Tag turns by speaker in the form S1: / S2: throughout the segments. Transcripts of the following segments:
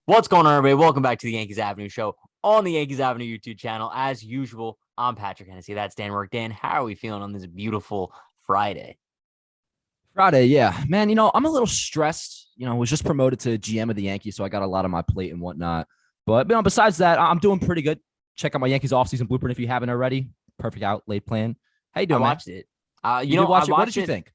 S1: What's going on, everybody? Welcome back to the Yankees Avenue Show on the Yankees Avenue YouTube channel. As usual, I'm Patrick Hennessy. That's Dan Rourke. Dan, how are we feeling on this beautiful Friday?
S2: Friday, yeah. Man, I'm a little stressed. Was just promoted to GM of the Yankees, so I got a lot on my plate and whatnot. But besides that, I'm doing pretty good. Check out my Yankees offseason blueprint if you haven't already. Perfect outlay plan. How you
S1: I
S2: doing, man?
S1: watched it.
S2: You did
S1: I
S2: watch it? What
S1: watched
S2: did you
S1: it.
S2: think?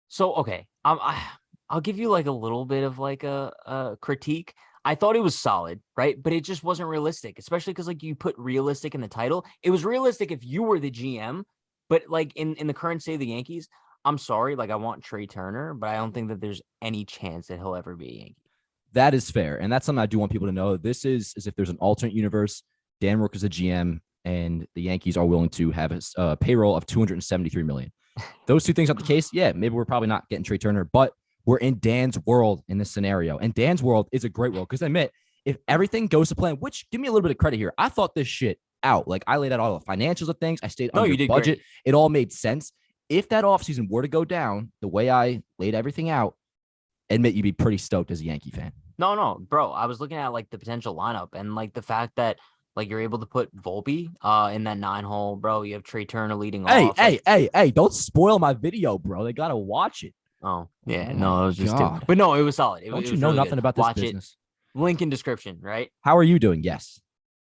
S1: So, okay, I'll give you like a little bit of like a critique. I thought it was solid, right? But it just wasn't realistic, especially because like you put realistic in the title. It was realistic if you were the GM, but like in the current state of the Yankees, I'm sorry, like I want Trey Turner, but I don't think that there's any chance that he'll ever be a Yankee.
S2: That is fair. And that's something I do want people to know. This is as if there's an alternate universe. Dan Rourke is a GM, and the Yankees are willing to have a payroll of $273 million. Those two things aren't the case. Yeah, maybe we're probably not getting Trey Turner, but we're in Dan's world in this scenario. And Dan's world is a great world because I admit, if everything goes to plan, which give me a little bit of credit here, I thought this shit out. Like I laid out all the financials of things. I stayed
S1: No,
S2: under
S1: you did
S2: budget.
S1: great.
S2: It all made sense. If that offseason were to go down the way I laid everything out, admit you'd be pretty stoked as a Yankee fan.
S1: No, bro. I was looking at like the potential lineup and like the fact that like you're able to put Volpe in that 9-hole, bro. You have Trey Turner leading off.
S2: Hey, don't spoil my video, bro. They gotta watch it.
S1: Oh, yeah.
S2: Oh my
S1: No, it was just two.
S2: God.
S1: But no, it was solid. It
S2: Don't
S1: was
S2: you know
S1: really
S2: nothing
S1: good.
S2: about this
S1: Watch
S2: business?
S1: it. Link in description, right?
S2: How are you doing? Yes.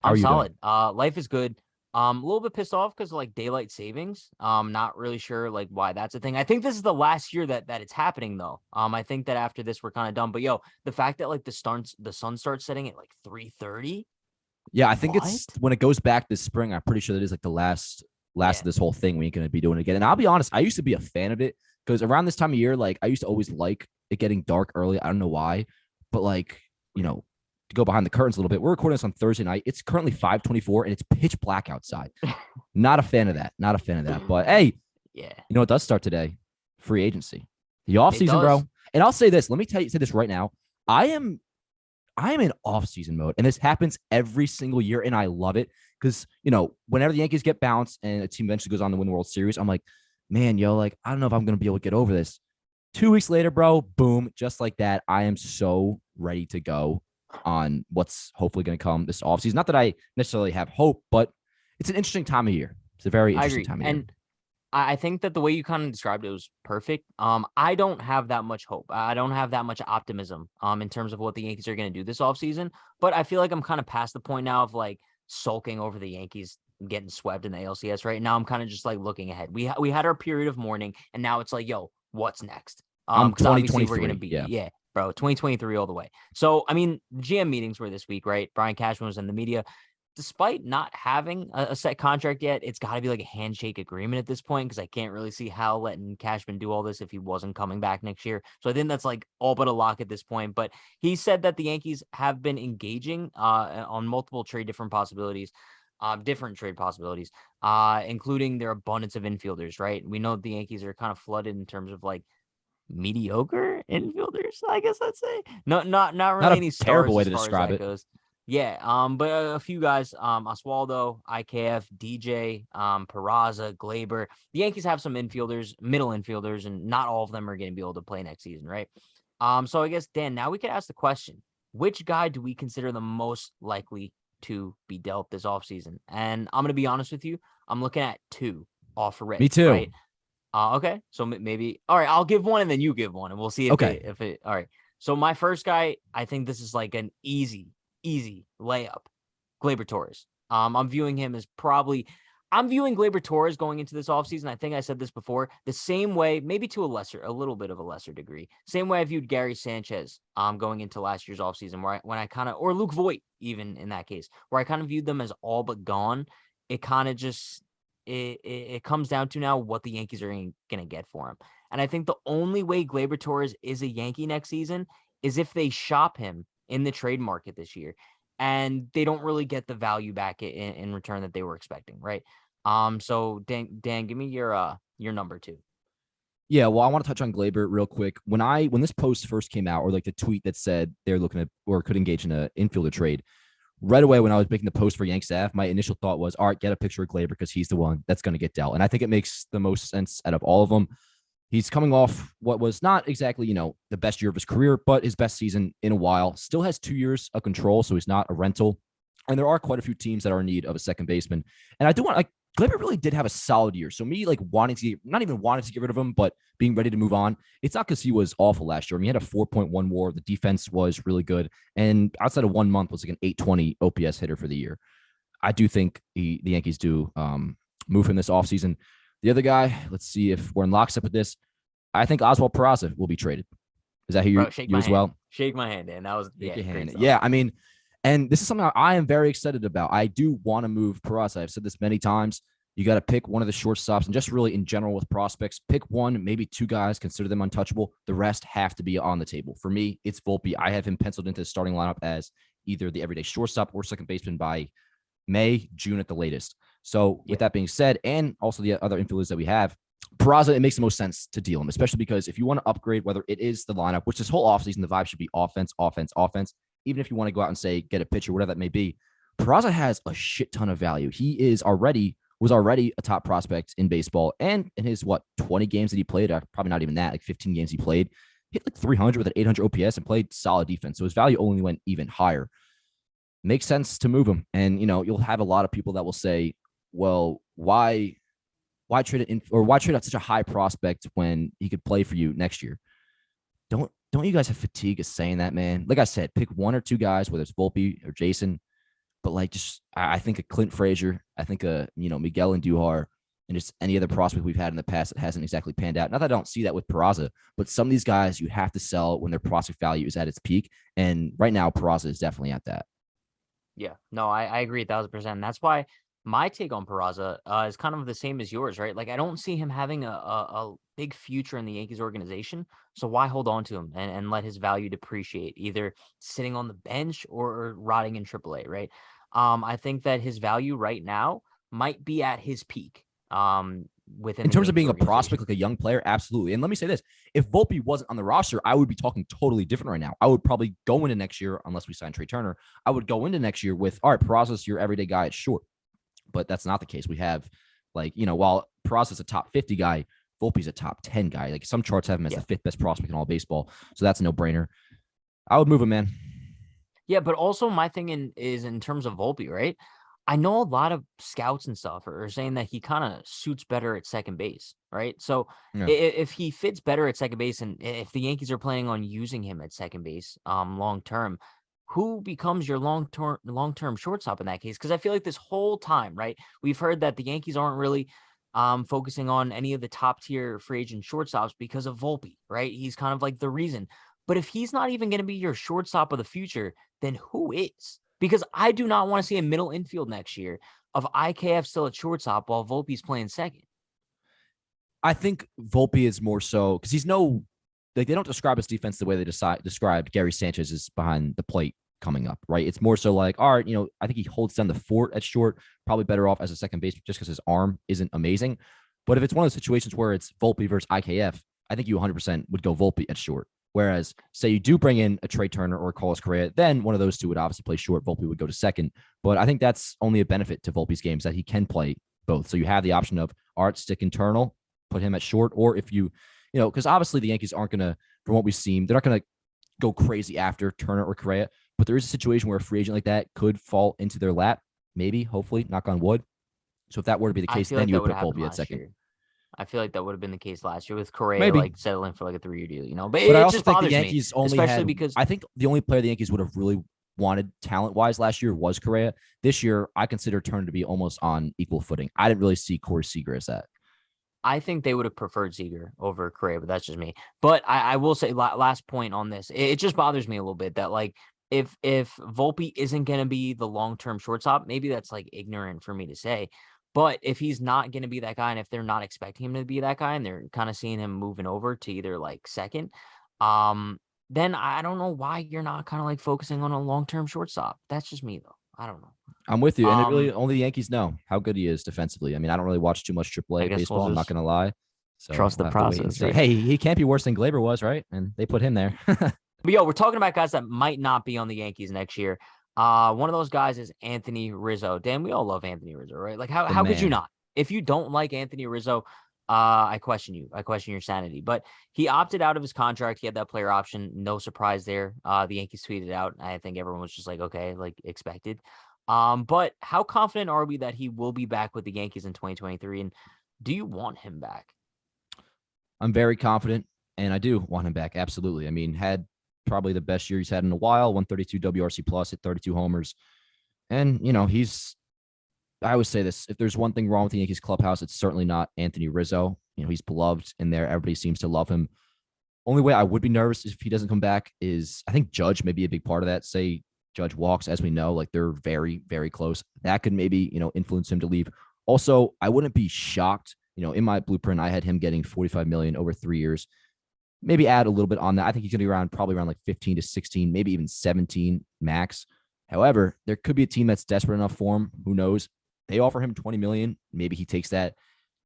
S2: How
S1: I'm
S2: are you doing?
S1: solid. Life is good. A little bit pissed off because like daylight savings. Not really sure like why that's a thing. I think this is the last year that it's happening though. I think that after this we're kind of done. But yo, the fact that like the sun starts setting at like 3:30.
S2: Yeah, I think
S1: What?
S2: it's when it goes back this spring. I'm pretty sure that is like the last
S1: Yeah.
S2: of this whole thing. We ain't gonna be doing it again. And I'll be honest, I used to be a fan of it because around this time of year, like I used to always like it getting dark early. I don't know why, but like to go behind the curtains a little bit. We're recording this on Thursday night. It's currently 5:24 and it's pitch black outside. Not a fan of that. Not a fan of that. But hey,
S1: Yeah.
S2: you know what does start today? Free agency, the offseason, bro. And I'll say this. Let me say this right now. I am in off-season mode, and this happens every single year, and I love it because whenever the Yankees get bounced and a team eventually goes on to win the World Series, I'm like, man, like I don't know if I'm gonna be able to get over this. 2 weeks later, bro, boom, just like that. I am so ready to go on what's hopefully going to come this offseason. Not that I necessarily have hope, but it's an interesting time of year. It's a very interesting time of year.
S1: And I think that the way you kind of described it was perfect. I don't have that much hope. I don't have that much optimism in terms of what the Yankees are going to do this offseason. But I feel like I'm kind of past the point now of like sulking over the Yankees getting swept in the ALCS. Right now, I'm kind of just like looking ahead. We had our period of mourning, and now it's like, yo, what's next? Because obviously we're going to be yeah, bro, 2023 all the way. So, I mean, GM meetings were this week, right? Brian Cashman was in the media. Despite not having a set contract yet, it's got to be like a handshake agreement at this point because I can't really see how letting Cashman do all this if he wasn't coming back next year. So I think that's like all but a lock at this point. But he said that the Yankees have been engaging on multiple different trade possibilities, including their abundance of infielders, right? We know the Yankees are kind of flooded in terms of like mediocre infielders, I guess I'd say. Not really any
S2: terrible
S1: stars
S2: way
S1: as
S2: to
S1: far
S2: describe
S1: as that
S2: it.
S1: goes. Yeah, but a few guys, Oswaldo, IKF, DJ, Peraza, Glaber. The Yankees have some infielders, middle infielders, and not all of them are going to be able to play next season, right? So I guess, Dan, now we could ask the question, which guy do we consider the most likely to be dealt this offseason? And I'm going to be honest with you, I'm looking at two off rip.
S2: Me too.
S1: Right? Okay. So maybe, all right, I'll give one and then you give one and we'll see if it, all right. So my first guy, I think this is like an easy layup. Gleyber Torres. I'm viewing him as I'm viewing Gleyber Torres going into this offseason. I think I said this before, the same way, maybe to a little bit of a lesser degree, same way I viewed Gary Sanchez going into last year's offseason or Luke Voit, even in that case, where I kind of viewed them as all but gone. It kind of just, it comes down to now what the Yankees are going to get for him. And I think the only way Gleyber Torres is a Yankee next season is if they shop him in the trade market this year and they don't really get the value back in return that they were expecting. Right. So Dan, give me your number two.
S2: Yeah, well, I want to touch on Gleyber real quick. When this post first came out, or like the tweet that said they're looking at or could engage in an infielder trade, right away when I was making the post for Yankees Ave, my initial thought was, all right, get a picture of Gleyber because he's the one that's going to get dealt. And I think it makes the most sense out of all of them. He's coming off what was not exactly, the best year of his career, but his best season in a while. Still has 2 years of control, so he's not a rental. And there are quite a few teams that are in need of a second baseman. And I do want, Gleyber really did have a solid year. So me, not even wanting to get rid of him, but being ready to move on. It's not because he was awful last year. I mean, he had a 4.1 WAR. The defense was really good. And outside of 1 month was like an 820 OPS hitter for the year. I do think the Yankees do move him this offseason. The other guy, let's see if we're in lockstep with this. I think Oswald Peraza will be traded. Is that who you as well?
S1: Shake my hand, Dan. That was
S2: Yeah, I mean, and this is something I am very excited about. I do want to move Peraza. I've said this many times. You got to pick one of the shortstops, and just really in general with prospects, pick one, maybe 2 guys, consider them untouchable. The rest have to be on the table. For me, it's Volpe. I have him penciled into the starting lineup as either the everyday shortstop or second baseman by May, June at the latest. So with that being said, and also the other infielders that we have, Peraza, it makes the most sense to deal him, especially because if you want to upgrade, whether it is the lineup, which this whole offseason, the vibe should be offense, offense, offense. Even if you want to go out and say, get a pitcher, whatever that may be, Peraza has a shit ton of value. He was already a top prospect in baseball. And in his, 20 games that he played, probably not even that, like 15 games he played, hit like 300 with an 800 OPS and played solid defense. So his value only went even higher. Makes sense to move him. And, you'll have a lot of people that will say, well, why trade it in, or why trade out such a high prospect when he could play for you next year? Don't you guys have fatigue of saying that, man? Like I said, pick 1 or 2 guys, whether it's Volpe or Jason, but I think a Clint Frazier, I think Miguel Andujar, and just any other prospect we've had in the past that hasn't exactly panned out. Not that I don't see that with Peraza, but some of these guys you have to sell when their prospect value is at its peak. And right now, Peraza is definitely at that.
S1: Yeah, no, I agree 1,000%. That's why my take on Peraza is kind of the same as yours, right? Like, I don't see him having a big future in the Yankees organization. So why hold on to him and let his value depreciate, either sitting on the bench or rotting in AAA, right? I think that his value right now might be at his peak. Within
S2: in terms of being a prospect, like a young player, absolutely. And let me say this: if Volpe wasn't on the roster, I would be talking totally different right now. I would probably go into next year, unless we sign Trey Turner, I would go into next year with, all right, Peraza's your everyday guy at short. But that's not the case. We have, while Peraza's a top 50 guy, Volpe's a top 10 guy. Like, some charts have him as the 5th best prospect in all baseball. So that's a no-brainer. I would move him, man.
S1: Yeah, but also my thing is in terms of Volpe, right? I know a lot of scouts and stuff are saying that he kind of suits better at second base, right? So if he fits better at second base, and if the Yankees are planning on using him at second base long term, who becomes your long-term shortstop in that case? Because I feel like this whole time, right, we've heard that the Yankees aren't really focusing on any of the top-tier free agent shortstops because of Volpe, right? He's kind of like the reason. But if he's not even going to be your shortstop of the future, then who is? Because I do not want to see a middle infield next year of IKF still at shortstop while Volpe's playing second.
S2: I think Volpe is more so because they don't describe his defense the way they described Gary Sanchez's behind the plate coming up, right? It's more so like, all right, I think he holds down the fort at short, probably better off as a second baseman just because his arm isn't amazing. But if it's one of those situations where it's Volpe versus IKF, I think you 100% would go Volpe at short. Whereas, say you do bring in a Trey Turner or a Carlos Correa, then one of those two would obviously play short. Volpe would go to second. But I think that's only a benefit to Volpe's games, that he can play both. So you have the option of Art stick internal, put him at short, or if because obviously the Yankees aren't going to, from what we've seen, they're not going to go crazy after Turner or Correa. But there is a situation where a free agent like that could fall into their lap, maybe, hopefully, knock on wood. So if that were to be the case, then you would put Volpe at second.
S1: I feel like that would have been the case last year with Correa,
S2: maybe
S1: settling for a 3-year deal,
S2: But it just bothers the Yankees me, especially because I think the only player the Yankees would have really wanted talent-wise last year was Correa. This year, I consider Turner to be almost on equal footing. I didn't really see Corey Seager as that.
S1: I think they would have preferred Seager over Correa, but that's just me. But I will say, last point on this, it just bothers me a little bit that if Volpe isn't going to be the long-term shortstop, maybe that's ignorant for me to say. But if he's not going to be that guy, and if they're not expecting him to be that guy, and they're kind of seeing him moving over to either second, then I don't know why you're not kind of focusing on a long-term shortstop. That's just me, though. I don't know.
S2: I'm with you. And it really, only the Yankees know how good he is defensively. I mean, I don't really watch too much AAA baseball. I'm not going to lie. So
S1: trust the process. Right?
S2: Hey, he can't be worse than Gleyber was, right? And they put him there.
S1: But we're talking about guys that might not be on the Yankees next year. One of those guys is Anthony Rizzo. Dan, we all love Anthony Rizzo, right? How could you not? If you don't like Anthony Rizzo, I question you. I question your sanity. But he opted out of his contract. He had that player option. No surprise there. The Yankees tweeted out. I think everyone was just like, okay, like expected. But how confident are we that he will be back with the Yankees in 2023? And do you want him back?
S2: I'm very confident, and I do want him back. Absolutely. I mean, had probably the best year he's had in a while, 132 WRC plus, hit 32 homers. And, I always say this, if there's one thing wrong with the Yankees clubhouse, it's certainly not Anthony Rizzo. He's beloved in there. Everybody seems to love him. Only way I would be nervous if he doesn't come back is I think Judge may be a big part of that. Say Judge walks, as we know, like they're very, very close. That could maybe, influence him to leave. Also, I wouldn't be shocked. In my blueprint, I had him getting $45 million over 3 years. Maybe add a little bit on that. I think he's going to be probably around like 15 to 16, maybe even 17 max. However, there could be a team that's desperate enough for him. Who knows? They offer him 20 million. Maybe he takes that.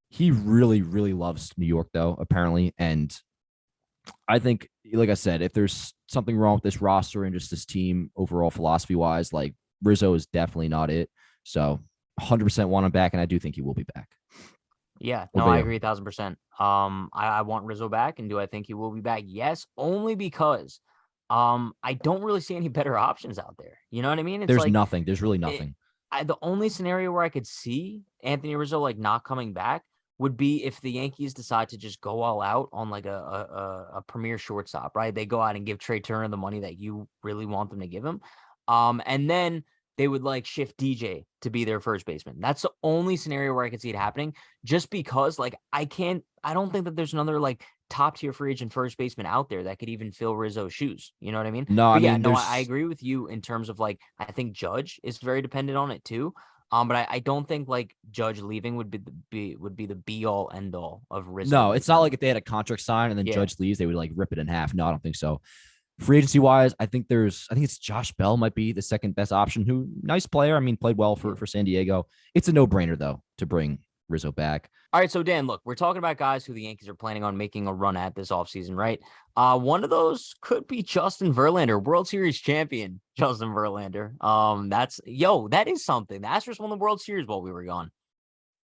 S2: He really, really loves New York, though, apparently. And I think, like I said, if there's something wrong with this roster and just this team overall philosophy-wise, like Rizzo is definitely not it. So 100% want him back, and I do think he will be back.
S1: Yeah, no, I agree 1,000%. I want Rizzo back, and do I think he will be back? Yes, only because I don't really see any better options out there. You know what I mean? It's
S2: There's
S1: like
S2: nothing. There's really nothing.
S1: The only scenario where I could see Anthony Rizzo like not coming back would be if the Yankees decide to just go all out on like a premier shortstop, right? They go out and give Trey Turner the money that you really want them to give him. And then they would like shift DJ to be their first baseman. That's the only scenario where I could see it happening, just because like I don't think that there's another like top tier free agent first baseman out there that could even fill Rizzo's shoes. You know what I mean?
S2: No,
S1: But
S2: I mean,
S1: I agree with you in terms of like, I think Judge is very dependent on it too. But I don't think like Judge leaving would be the be all end all of Rizzo.
S2: No, it's not like if they had a contract sign and then Judge leaves, they would like rip it in half. No, I don't think so. Free agency wise, I think it's Josh Bell might be the second best option. Who nice player. I mean, played well for San Diego. It's a no brainer though to bring Rizzo back.
S1: All right, so Dan, look, we're talking about guys who the Yankees are planning on making a run at this offseason, right? One of those could be Justin Verlander, World Series champion Justin Verlander. That is something. The Astros won the World Series while we were gone.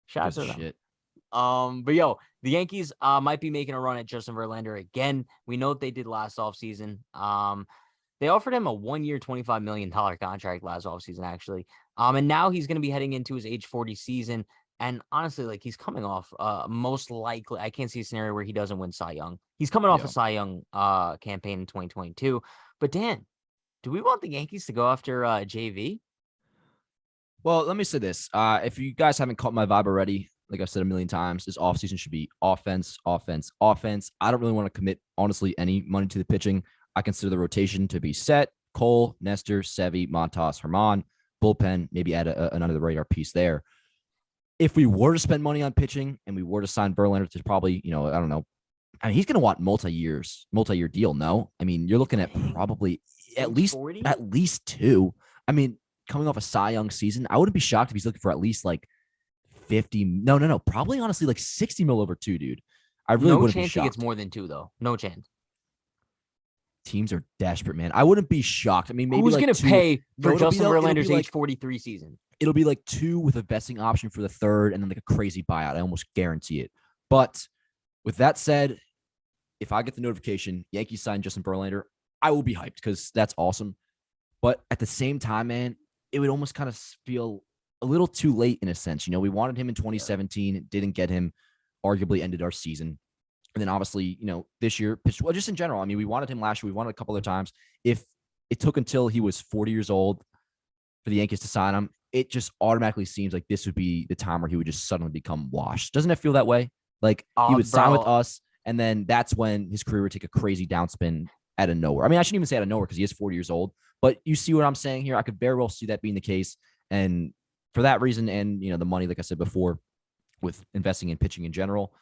S1: Shout out to them.
S2: Shit.
S1: But the Yankees might be making a run at Justin Verlander again. We know what they did last offseason. They offered him a 1-year, $25 million contract last offseason, actually. And now he's going to be heading into his age 40 season. And honestly, like he's coming off most likely, I can't see a scenario where he doesn't win Cy Young. He's coming off a Cy Young campaign in 2022. But Dan, do we want the Yankees to go after JV?
S2: Well, let me say this. If you guys haven't caught my vibe already, like I've said a million times, this offseason should be offense, offense, offense. I don't really want to commit, honestly, any money to the pitching. I consider the rotation to be set. Cole, Nestor, Sevy, Montas, Herman, bullpen, maybe add an under the radar piece there. If we were to spend money on pitching and we were to sign Verlander to probably, I don't know. I mean, he's going to want multi-year deal. No, I mean, you're looking at probably at least 2. I mean, coming off a Cy Young season, I wouldn't be shocked if he's looking for at least like 50. No. Probably honestly like 60 mil over 2, dude. I really wouldn't be shocked.
S1: No chance he gets more than 2 though. No chance.
S2: Teams are desperate, man. I wouldn't be shocked. I mean, maybe
S1: who's
S2: like
S1: going to pay for Justin Verlander's
S2: like,
S1: age 43 season?
S2: It'll be like 2 with a vesting option for the 3rd and then like a crazy buyout. I almost guarantee it. But with that said, if I get the notification, Yankees signed Justin Verlander, I will be hyped because that's awesome. But at the same time, man, it would almost kind of feel a little too late in a sense. We wanted him in 2017, didn't get him, arguably ended our season. And then obviously, this year, pitched well, just in general. I mean, we wanted him last year. We wanted a couple other times. If it took until he was 40 years old for the Yankees to sign him, it just automatically seems like this would be the time where he would just suddenly become washed. Doesn't it feel that way? Like he would sign with us, and then that's when his career would take a crazy downspin out of nowhere. I mean, I shouldn't even say out of nowhere because he is 40 years old. But you see what I'm saying here? I could very well see that being the case. And for that reason, and the money, like I said before, with investing in pitching in general,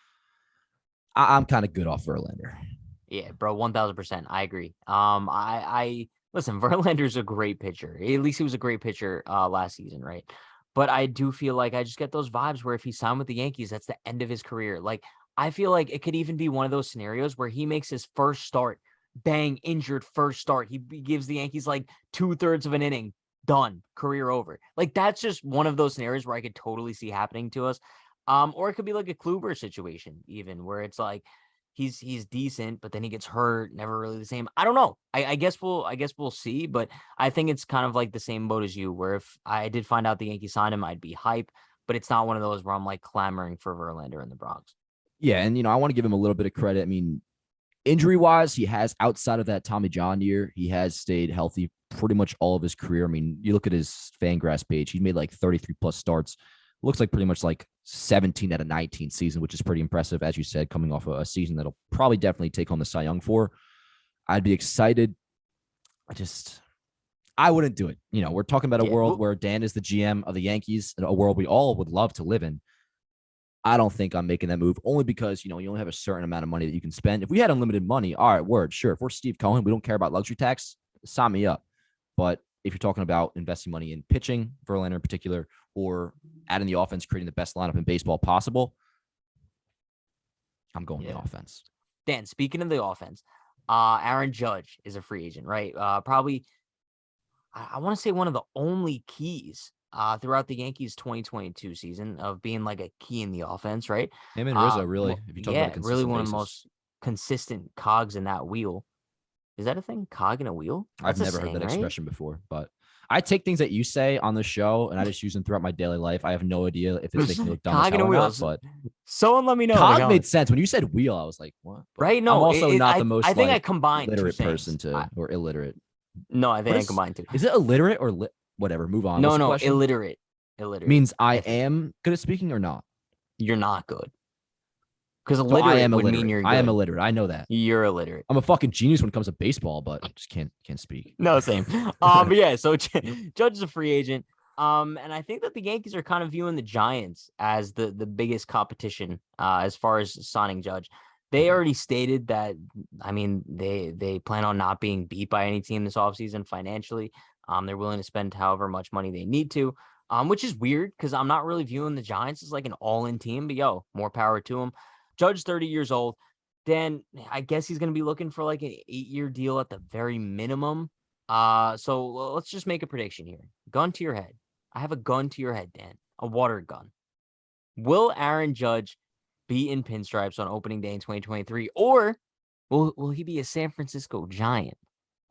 S2: I'm kind of good off Verlander.
S1: Yeah, bro, 1,000%. I agree. I listen, Verlander's a great pitcher. At least he was a great pitcher last season, right? But I do feel like I just get those vibes where if he signed with the Yankees, that's the end of his career. Like, I feel like it could even be one of those scenarios where he makes his first start, bang, injured first start. He gives the Yankees like 2/3 of an inning, done, career over. Like, that's just one of those scenarios where I could totally see happening to us. Or it could be like a Kluber situation, even where it's like he's decent, but then he gets hurt, never really the same. I don't know. I guess we'll see, but I think it's kind of like the same boat as you, where if I did find out the Yankees signed him, I'd be hype, but it's not one of those where I'm like clamoring for Verlander in the Bronx.
S2: Yeah, and I want to give him a little bit of credit. I mean, injury-wise, he has, outside of that Tommy John year, he has stayed healthy pretty much all of his career. I mean, you look at his Fangraphs page, he made like 33 plus starts. Looks like pretty much like 17 out of 19 season, which is pretty impressive, as you said, coming off a season that'll probably definitely take home the Cy Young for. I'd be excited. I wouldn't do it. We're talking about a world where Dan is the GM of the Yankees, a world we all would love to live in. I don't think I'm making that move, only because, you only have a certain amount of money that you can spend. If we had unlimited money, all right, word, sure. If we're Steve Cohen, we don't care about luxury tax, sign me up. But if you're talking about investing money in pitching, Verlander in particular, or adding the offense, creating the best lineup in baseball possible, I'm going to the offense.
S1: Dan, speaking of the offense, Aaron Judge is a free agent, right? Probably, I want to say one of the only keys throughout the Yankees 2022 season of being like a key in the offense, right?
S2: Him and Rizzo, really. If you talk about a consistent
S1: really one
S2: basis.
S1: of the most consistent cogs in that wheel. Is that a thing? Cog in a wheel?
S2: I've never heard that expression before, but I take things that you say on the show and I just use them throughout my daily life. I have no idea if it's making me look dumb as hell or not, but
S1: someone let me know.
S2: Cog made sense. When you said wheel, I was like, what? But
S1: right? No,
S2: I'm also not the most
S1: I think I combined
S2: literate person or illiterate.
S1: No, I think I combined two.
S2: Is it illiterate or whatever? Move on.
S1: No, illiterate. Illiterate.
S2: Means I am good at speaking or not?
S1: You're not good. Because illiterate would mean you're good.
S2: I am illiterate. I know that.
S1: You're illiterate.
S2: I'm a fucking genius when it comes to baseball, but I just can't speak.
S1: No, same. But yeah, so Judge is a free agent. And I think that the Yankees are kind of viewing the Giants as the biggest competition as far as signing Judge. They already stated that, I mean, they plan on not being beat by any team this offseason financially. They're willing to spend however much money they need to, which is weird because I'm not really viewing the Giants as like an all-in team, but more power to them. Judge, 30 years old. Then I guess he's going to be looking for like an 8-year deal at the very minimum. So let's just make a prediction here. Gun to your head. I have a gun to your head, Dan. A water gun. Will Aaron Judge be in pinstripes on opening day in 2023? Or will he be a San Francisco Giant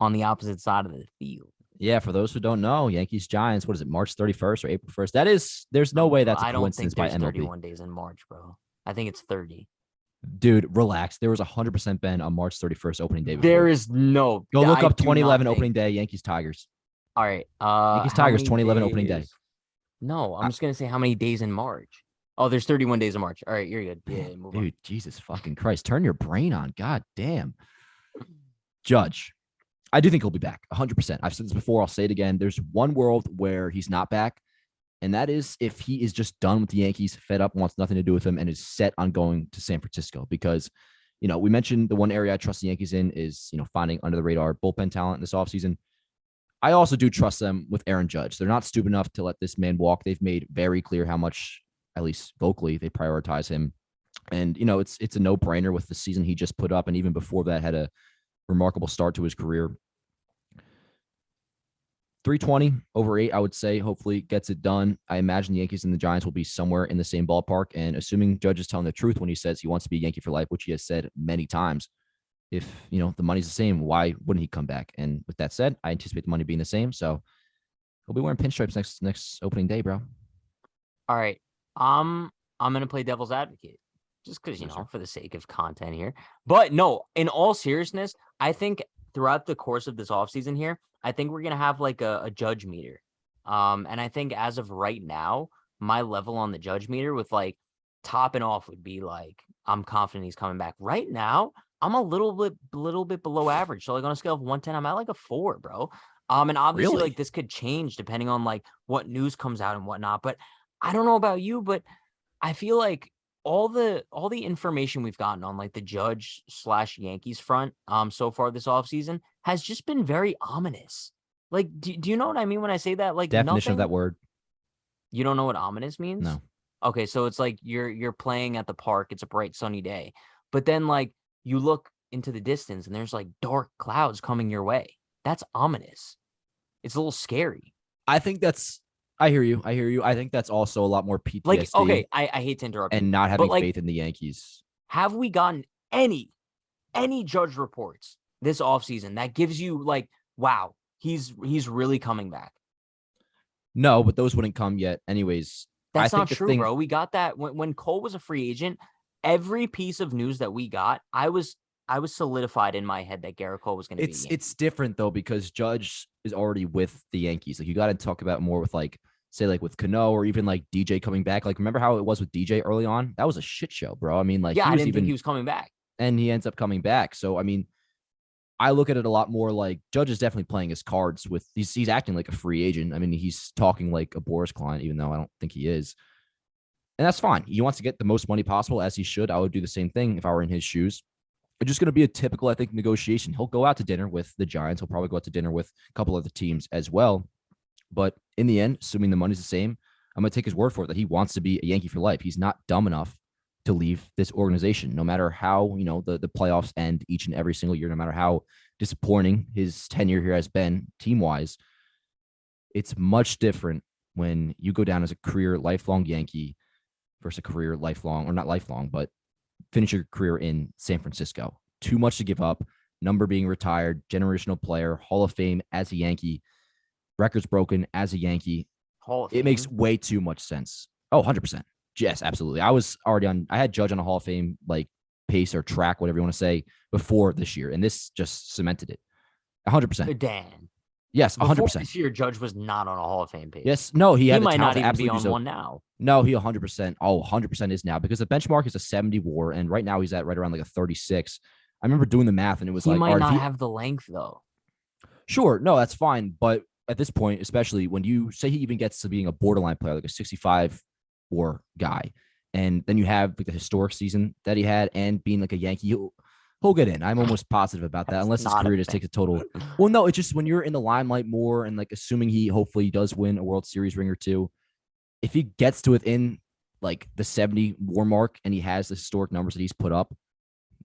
S1: on the opposite side of the field?
S2: Yeah, for those who don't know, Yankees Giants, what is it, March 31st or April 1st? There's no way that's a coincidence by MLB.
S1: I don't think there's 31 days in March, bro. I think it's 30.
S2: Dude, relax. There was 100% Ben on March 31st opening day.
S1: There is no.
S2: Go look up 2011 opening day, Yankees Tigers.
S1: All right.
S2: Yankees Tigers 2011 opening day.
S1: No, I'm just going to say how many days in March. Oh, there's 31 days in March. All right, you're good. Yeah, move on.
S2: Dude, Jesus fucking Christ. Turn your brain on. God damn. Judge. I do think he'll be back 100%. I've said this before. I'll say it again. There's one world where he's not back. And that is if he is just done with the Yankees, fed up, wants nothing to do with them, and is set on going to San Francisco. Because, we mentioned the one area I trust the Yankees in is, finding under the radar bullpen talent this offseason. I also do trust them with Aaron Judge. They're not stupid enough to let this man walk. They've made very clear how much, at least vocally, they prioritize him. And, it's a no-brainer with the season he just put up. And even before that, had a remarkable start to his career. 320 over 8, I would say, hopefully gets it done. I imagine the Yankees and the Giants will be somewhere in the same ballpark. And assuming Judge is telling the truth when he says he wants to be a Yankee for life, which he has said many times, if, the money's the same, why wouldn't he come back? And with that said, I anticipate the money being the same. So he'll be wearing pinstripes next opening day, bro.
S1: All right. I'm going to play devil's advocate just because, for the sake of content here. But no, in all seriousness, I think throughout the course of this offseason here, I think we're going to have like a Judge meter. And I think as of right now, my level on the Judge meter with like topping off would be like, I'm confident he's coming back. Right now, I'm a little bit below average. So like on a scale of 1 to 10, I'm at like a 4, bro. And obviously like this could change depending on like what news comes out and whatnot. But I don't know about you, but I feel like all the information we've gotten on like the Judge / Yankees front so far this offseason has just been very ominous. Like, do you know what I mean when I say that? Like,
S2: definition of that word.
S1: You don't know what ominous means?
S2: No.
S1: Okay, so it's like you're playing at the park. It's a bright sunny day, but then like you look into the distance and there's like dark clouds coming your way. That's ominous. It's a little scary.
S2: I think that's I hear you. I hear you. I think that's also a lot more
S1: Like,
S2: PTSD
S1: okay, I hate to interrupt you,
S2: and not
S1: but
S2: having
S1: like,
S2: faith in the Yankees.
S1: have we gotten any Judge reports this offseason that gives you like, wow, he's really coming back?
S2: No, but those wouldn't come yet. Anyways, I
S1: That's not
S2: think the
S1: true,
S2: thing
S1: bro. We got that when Cole was a free agent. Every piece of news that we got, I was solidified in my head that Garrett Cole was going to be a Yankee.
S2: it's different though because Judge is already with the Yankees. Like you got to talk about more with like say like with Cano or even like DJ coming back. Like remember how it was with DJ early on? That was a shit show, bro. I mean, like
S1: Yeah,
S2: he
S1: I
S2: was
S1: didn't think he
S2: even
S1: was coming back.
S2: and he ends up coming back. So I mean, I look at it a lot more like Judge is definitely playing his cards with he's acting like a free agent. I mean, he's talking like a Boris client, even though I don't think he is. And that's fine. He wants to get the most money possible as he should. I would do the same thing if I were in his shoes. It's just going to be a typical, I think, negotiation. He'll go out to dinner with the Giants. He'll probably go out to dinner with a couple other teams as well. But in the end, assuming the money's the same, I'm going to take his word for it that he wants to be a Yankee for life. He's not dumb enough to leave this organization, no matter how, the playoffs end each and every single year, no matter how disappointing his tenure here has been team-wise. It's much different when you go down as a career lifelong Yankee versus a career lifelong, or not lifelong, but finish your career in San Francisco. Too much to give up. Number being retired, generational player, Hall of Fame as a Yankee, records broken as a Yankee.
S1: Hall of
S2: It
S1: Fame.
S2: makes way too much sense. Oh, 100%. Yes, absolutely. I was already I had Judge on a Hall of Fame like pace or track, whatever you want to say, before this year. And this just cemented it. 100%.
S1: Dan.
S2: Yes,
S1: Before
S2: 100%.
S1: this year, Judge was not on a Hall of Fame page.
S2: Yes, no, he had the
S1: might
S2: talent
S1: not
S2: to
S1: even be
S2: absolutely
S1: on
S2: do so.
S1: one now.
S2: No, he 100%. Oh, 100% is now because the benchmark is a 70 WAR, and right now he's at right around like a 36. I remember doing the math, and it was
S1: He
S2: like,
S1: might
S2: all right,
S1: not have the length though.
S2: Sure, no, that's fine. But at this point, especially when you say he even gets to being a borderline player, like a 65 WAR guy, and then you have like the historic season that he had, and being like a Yankee, he'll get in. I'm almost positive about that, unless his career just takes a total. Well, no, it's just when you're in the limelight more, and like assuming he hopefully does win a World Series ring or two. If he gets to within like the 70 WAR mark and he has the historic numbers that he's put up,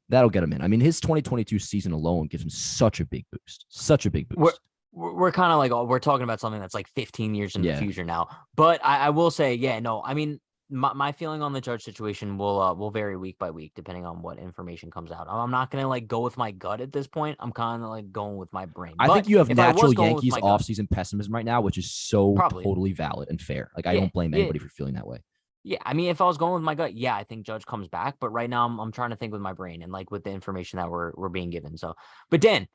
S2: that'll get him in. I mean, his 2022 season alone gives him such a big boost. Such a big boost.
S1: We're kind of like, we're talking about something that's like 15 years in the future now. But I will say, yeah, no, I mean, my feeling on the Judge situation will vary week by week, depending on what information comes out. I'm not going to like go with my gut at this point. I'm kind of like going with my brain.
S2: I think you have natural Yankees offseason pessimism right now, which is so totally valid and fair. Like, I don't blame anybody for feeling that way.
S1: Yeah, I mean, if I was going with my gut, yeah, I think Judge comes back. But right now, I'm trying to think with my brain and like with the information that we're being given. So, but Dan,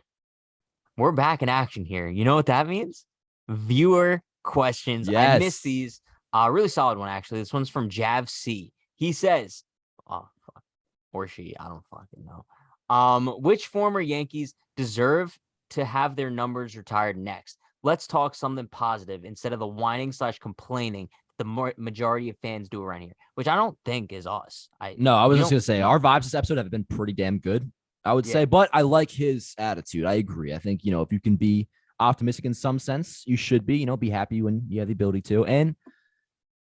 S1: we're back in action here. You know what that means? Viewer questions. Yes. I missed these. Really solid one, actually. This one's from Jav C. He says, oh, fuck. Or she, I don't fucking know. Which former Yankees deserve to have their numbers retired next? Let's talk something positive instead of the whining/complaining the majority of fans do around here, which I don't think is us.
S2: I was just going to say, our vibes this episode have been pretty damn good, I would say, but I like his attitude. I agree. I think, if you can be optimistic in some sense, you should be, be happy when you have the ability to. And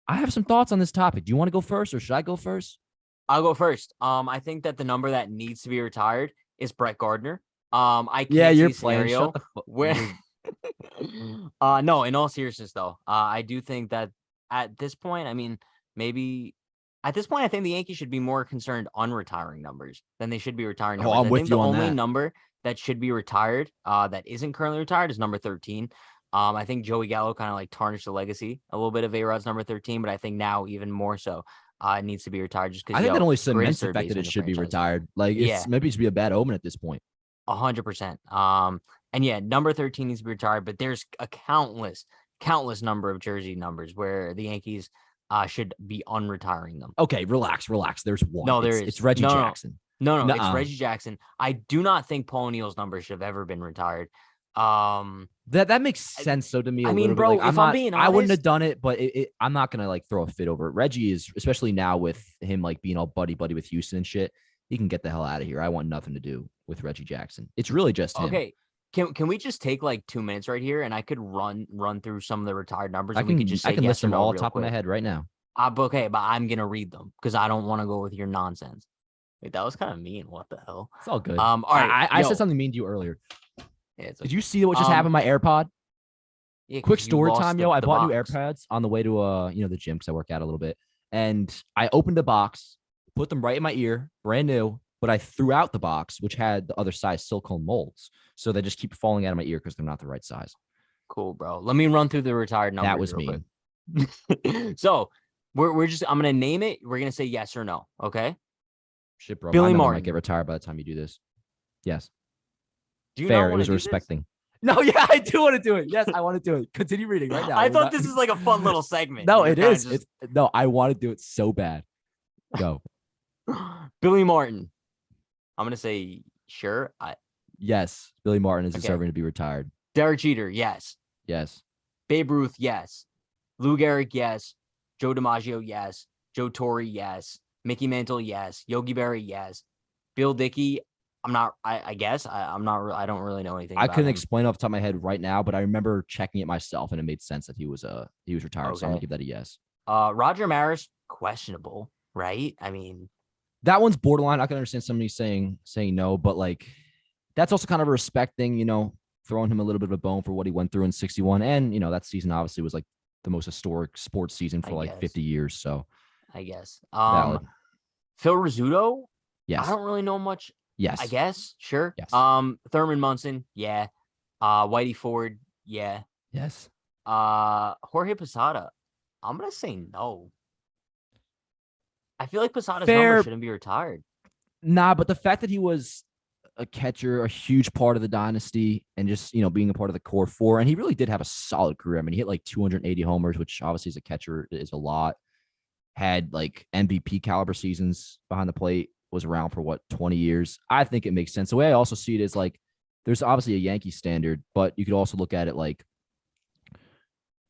S2: I have some thoughts on this topic. Do you want to go first or should I go first?
S1: I'll go first. I think that the number that needs to be retired is Brett Gardner. I
S2: can't see a scenario
S1: where no, in all seriousness though, I do think that at this point, I mean, maybe at this point, I think the Yankees should be more concerned on retiring numbers than they should be retiring numbers.
S2: I'm with you on that.
S1: The only number that should be retired that isn't currently retired is number 13. I think Joey Gallo kind of like tarnished the legacy a little bit of A-Rod's number 13, but I think now even more so it needs to be retired just because
S2: I think that only cements the fact that it should be retired. Like it's maybe it should be a bad omen at this point.
S1: 100%. And yeah, number 13 needs to be retired, but there's a countless number of jersey numbers where the Yankees should be unretiring them.
S2: Okay, relax. There's one.
S1: No, there is.
S2: It's Reggie Jackson.
S1: No, it's Reggie Jackson. I do not think Paul O'Neill's number should have ever been retired.
S2: That makes sense though to me.
S1: I mean, bro,
S2: like,
S1: if I'm being honest,
S2: I wouldn't have done it, but I'm not gonna like throw a fit over it. Reggie is, especially now with him like being all buddy with Houston and shit. He can get the hell out of here. I want nothing to do with Reggie Jackson. It's really just him.
S1: Okay. Can we just take like 2 minutes right here and I could run through some of the retired numbers?
S2: I can list them all top of my head right now.
S1: Okay, but I'm gonna read them because I don't want to go with your nonsense. Wait, that was kind of mean. What the hell?
S2: It's all good.
S1: All right.
S2: I said something mean to you earlier.
S1: Yeah,
S2: Did you see what just happened to my AirPod?
S1: Yeah,
S2: Quick
S1: because you
S2: story
S1: lost
S2: time, yo. I
S1: the
S2: bought new
S1: box.
S2: AirPods on the way to the gym because I work out a little bit. And I opened the box, put them right in my ear, brand new, but I threw out the box, which had the other size silicone molds. So they just keep falling out of my ear because they're not the right size.
S1: Cool, bro. Let me run through the retired numbers
S2: That was
S1: real
S2: mean.
S1: quick. So we're just I'm gonna name it. We're gonna say yes or no. Okay.
S2: Shit, bro.
S1: Billy
S2: My number
S1: Martin.
S2: might get retired by the time you do this. Yes.
S1: Do you
S2: Fair.
S1: not
S2: It
S1: want
S2: was
S1: to
S2: a
S1: do this?
S2: respecting. No, yeah, I do want to do it. Yes, I want to do it. Continue reading right now.
S1: I thought this is like a fun little segment.
S2: No,
S1: You're
S2: it
S1: kinda
S2: is. It's no, I want to do it so bad. Go.
S1: Billy Martin. I'm gonna say sure.
S2: Yes, Billy Martin is
S1: Okay.
S2: deserving to be retired.
S1: Derek Jeter, yes.
S2: Yes.
S1: Babe Ruth, yes. Lou Gehrig, yes. Joe DiMaggio, yes. Joe Torre, yes. Mickey Mantle, yes. Yogi Berra, yes. Bill Dickey, I'm not. I guess I'm not. I don't really know anything.
S2: I
S1: about
S2: couldn't
S1: him.
S2: explain off the top of my head right now, but I remember checking it myself, and it made sense that he was retired.
S1: Okay.
S2: So I'm gonna give that a yes.
S1: Roger Maris, questionable, right? I mean,
S2: that one's borderline. I can understand somebody saying no, but like that's also kind of a respect thing, throwing him a little bit of a bone for what he went through in 61. And, that season obviously was like the most historic sports season for like 50 years. So
S1: I guess.
S2: Valid.
S1: Phil Rizzuto.
S2: Yes.
S1: I don't really know much.
S2: Yes.
S1: I guess. Sure.
S2: Yes.
S1: Thurman Munson. Yeah. Whitey Ford. Yeah.
S2: Yes.
S1: Jorge Posada. I'm going to say no. I feel like Posada's
S2: Fair.
S1: number shouldn't be retired.
S2: Nah, but the fact that he was a catcher, a huge part of the dynasty, and just, being a part of the core four. And he really did have a solid career. I mean, he hit like 280 homers, which obviously as a catcher is a lot. Had like MVP caliber seasons behind the plate, was around for 20 years. I think it makes sense. The way I also see it is like, there's obviously a Yankee standard, but you could also look at it like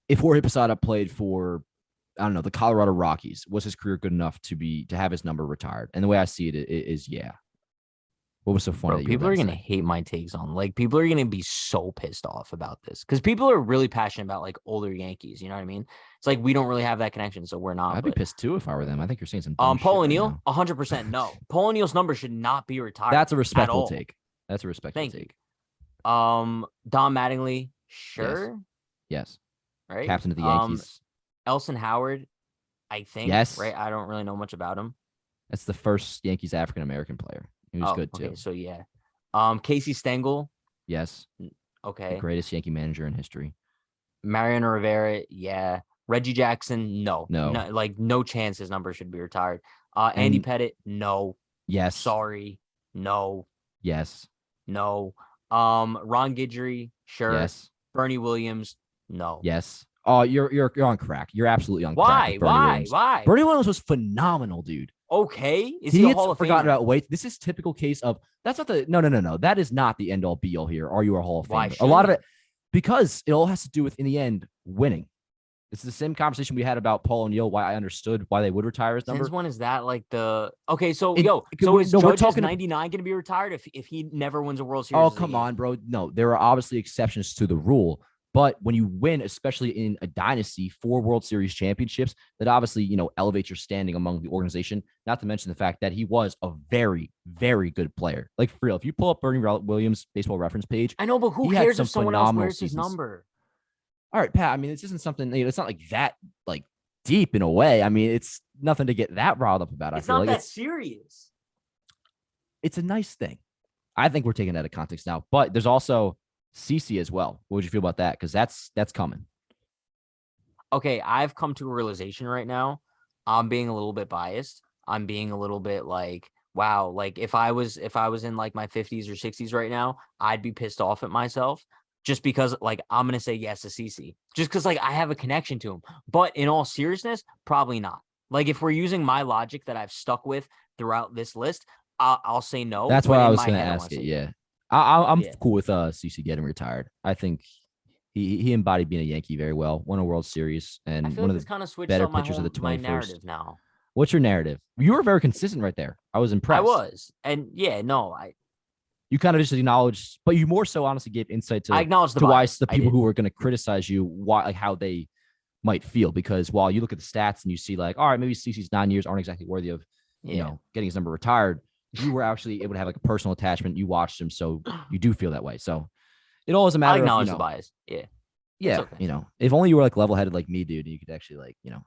S2: if Jorge Posada played for, I don't know, the Colorado Rockies, was his career good enough to have his number retired? And the way I see it is yeah. What was so funny?
S1: Bro, people are going to hate my takes on, like, people are going to be so pissed off about this because people are really passionate about like older Yankees. You know what I mean? It's like we don't really have that connection, so we're not.
S2: I'd be pissed too if I were them. I think you're saying some
S1: Paul O'Neill, 100% no. Paul O'Neill's number should not be retired.
S2: That's a respectful take. That's a respectful take.
S1: Don Mattingly, sure.
S2: Yes.
S1: Right.
S2: Captain of the Yankees.
S1: Elson Howard, I think.
S2: Yes.
S1: Right. I don't really know much about him.
S2: That's the first Yankees African American player. He was good too.
S1: Okay, so yeah. Casey Stengel.
S2: Yes.
S1: Okay.
S2: The greatest Yankee manager in history.
S1: Mariano Rivera. Yeah. Reggie Jackson. No. Like no chance his number should be retired. Andy Pettitte. No.
S2: Yes.
S1: Sorry. No.
S2: Yes.
S1: No. Ron Guidry. Sure.
S2: Yes.
S1: Bernie Williams. No.
S2: Yes. Oh, you're on crack. You're absolutely on crack.
S1: Why?
S2: Bernie Williams was phenomenal, dude.
S1: Okay. Is he a Hall of Famer?
S2: Forgotten about. Wait, this is typical case of that's not the no. That is not the end all be all here. Are you a Hall of Famer? A lot of it because it all has to do with in the end winning. It's the same conversation we had about Paul O'Neill. Why I understood why they would retire his number.
S1: Since when is that like the okay? So is Judge's 99 going to be retired if he never wins a World Series?
S2: Oh come on, bro. No, there are obviously exceptions to the rule. But when you win, especially in a dynasty, 4 World Series championships, that obviously, elevates your standing among the organization, not to mention the fact that he was a very, very good player. Like, for real, if you pull up Bernie Williams' baseball reference page.
S1: I know, but who cares if someone else wears his number?
S2: All right, Pat, I mean, this isn't something, it's not like that, like, deep in a way. I mean, it's nothing to get that riled up about.
S1: It's not that serious.
S2: It's a nice thing. I think we're taking that out of context now. But there's also CC as well. What would you feel about that? Because that's coming.
S1: Okay, I've come to a realization right now. I'm being a little bit biased. I'm being a little bit like, wow, like if I was in like my 50s or 60s right now, I'd be pissed off at myself just because like I'm gonna say yes to CC just because like I have a connection to him. But in all seriousness, probably not. Like if we're using my logic that I've stuck with throughout this list, I'll say no.
S2: That's what I was gonna ask it. Yeah. I'm cool with CC getting retired. I think he embodied being a Yankee very well. Won a World Series and one of the better pitchers of the 21st.
S1: Narrative now.
S2: What's your narrative? You were very consistent right there. I was impressed.
S1: I was, and
S2: you kind of just acknowledged, but you more so honestly gave insight to.
S1: I acknowledge
S2: why the people who are going to criticize you, why like how they might feel. Because while you look at the stats and you see like, all right, maybe CC's 9 years aren't exactly worthy of getting his number retired. You were actually able to have like a personal attachment. You watched him, so you do feel that way. So it all is a matter of
S1: acknowledge the bias. Yeah. It's
S2: Yeah,
S1: okay.
S2: you know, if only you were like level-headed like me, dude, and you could actually like, you know,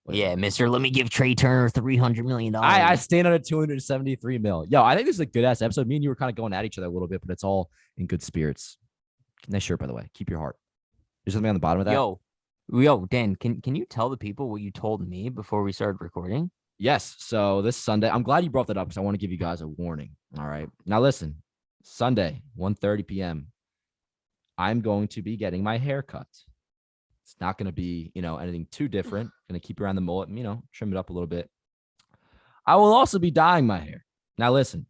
S2: whatever.
S1: Yeah, Mister. Let me give Trey Turner
S2: I
S1: $300 million.
S2: stand on a 273 mil. Yo, I think this is a good ass episode. Me and you were kind of going at each other a little bit, but it's all in good spirits. Nice shirt, by the way. Keep your heart. There's something on the bottom of that.
S1: Yo, Dan, can you tell the people what you told me before we started recording?
S2: Yes. So this Sunday, I'm glad you brought that up because I want to give you guys a warning. All right. Now listen, Sunday, 1:30 p.m. I'm going to be getting my hair cut. It's not going to be, you know, anything too different. Going to keep around the mullet, you know, trim it up a little bit. I will also be dyeing my hair. Now listen,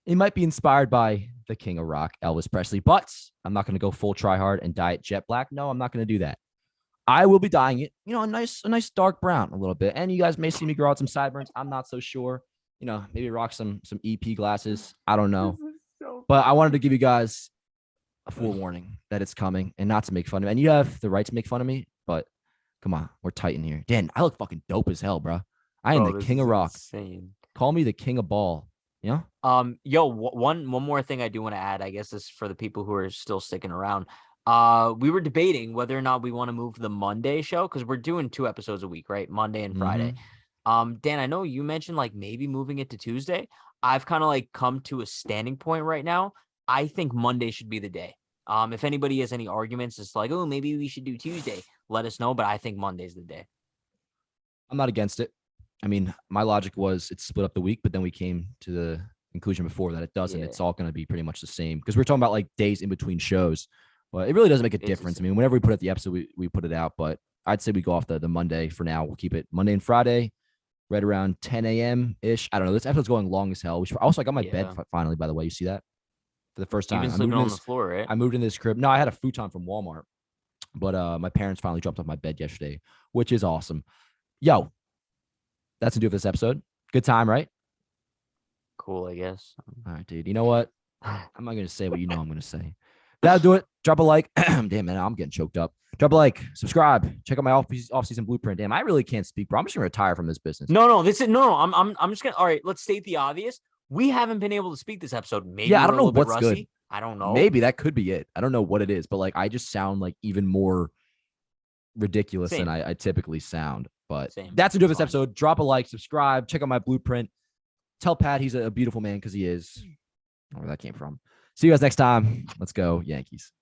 S2: it might be inspired by the king of rock, Elvis Presley, but I'm not going to go full try hard and dye it jet black. No, I'm not going to do that. I will be dyeing it, you know, a nice dark brown a little bit. And you guys may see me grow out some sideburns. I'm not so sure. You know, maybe rock some EP glasses. I don't know. But I wanted to give you guys a forewarning that it's coming and not to make fun of me. And you have the right to make fun of me, but come on, we're tight in here. Dan, I look fucking dope as hell, bro. I am the king of rock.
S1: Insane.
S2: Call me the king of ball. Yeah.
S1: One more thing I do want to add, I guess, is for the people who are still sticking around. We were debating whether or not we want to move the Monday show because we're doing 2 episodes a week, right? Monday and Friday. Dan, I know you mentioned like maybe moving it to Tuesday. I've kind of like come to a standing point right now. I think Monday should be the day. If anybody has any arguments, it's like, oh, maybe we should do Tuesday. Let us know, but I think Monday's the day.
S2: I'm not against it. I mean, my logic was it's split up the week, but then we came to the conclusion before that it doesn't.
S1: Yeah.
S2: It's all going to be pretty much the same because we're talking about like days in between shows. But it really doesn't make a difference. I mean, whenever we put out the episode, we put it out. But I'd say we go off the Monday for now. We'll keep it Monday and Friday, right around 10 a.m. ish. I don't know. This episode's going long as hell. Also, I got my bed finally, by the way. You see that? For the first time.
S1: You've been sleeping on the floor, right?
S2: I moved in this crib. No, I had a futon from Walmart. But my parents finally dropped off my bed yesterday, which is awesome. Yo, that's to do with this episode. Good time, right?
S1: Cool, I guess.
S2: All right, dude. You know what? I'm not going to say what you know I'm going to say. That'll do it. Drop a like. Damn, man, I'm getting choked up. Drop a like. Subscribe. Check out my off-season blueprint. Damn, I really can't speak, bro. I'm just going to retire from this business.
S1: No. I'm just going to. All right, let's state the obvious. We haven't been able to speak this episode. Maybe
S2: I don't know what's
S1: rusty.
S2: good.
S1: I don't know.
S2: Maybe that could be it. I don't know what it is, but like I just sound like even more ridiculous than I typically sound. But that's to do with this episode. Drop a like, subscribe, check out my blueprint. Tell Pat he's a beautiful man because he is. Where that came from. See you guys next time. Let's go, Yankees.